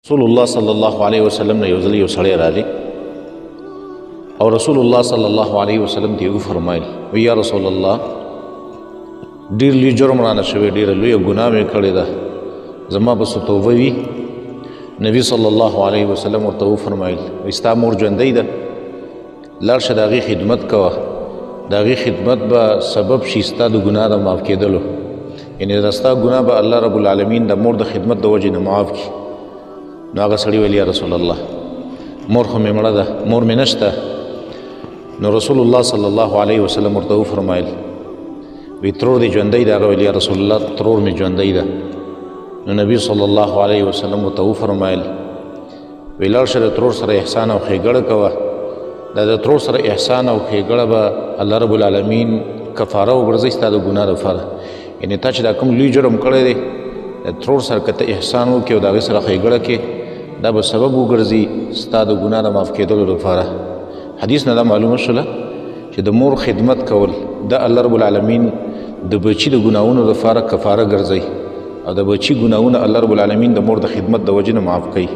رسول الله صلی الله علیه وسلم نه یو ځل یو سړی راغی او رسول الله صلی الله علیه وسلم ته وفرمایل یا رسول الله ډیر لوی جرم رانه شوی ډیر لوی ګناه مې کړې ده زما بس توبه وي نبی صلی الله علیه وسلم ورته وفرمایل ستا مور ژوندۍ ده لاړ شه د هغې خدمت کوه د هغې خدمت به سبب شي ستا د ګناه د معاف کېدلو یعنې د ستا ګناه به الله رب العالمین د مور د خدمت د وجې نه معاف کړي نو هغه سړي ویل یا رسول الله مور خو مې مړه ده مور مې نشته نو رسول الله صلی الله علیه وسلم ورته وفرمایل وی ترور دې ژوندی ده هغه ویل یا رسول الله ترور مې ژوندی ده نو نبی صلی الله علیه وسلم ورته وفرمایل وی لاړ شه د ترور سره احسان او ښېګړه کوه دا د ترور سره احسان او ښېګړه به الله رب العالمین کفاره وګرځوي ستا د ګناه دپاره یعنې تا چې دا کوم لوی جرم کړی دی د ترور سره که ته احسان وکړې او د هغې سره ښېګړه کې دا به سبب وګرځي ستا د ګناه د معاف کېدلو لپاره حدیث نه دا معلومه شوله چې د مور خدمت کول د الله رب العالمین د بچي د ګناهونو لپاره کفاره ګرځوي او د بچي ګناهونه الله رب العالمین د مور د خدمت د وجې نه معاف کوي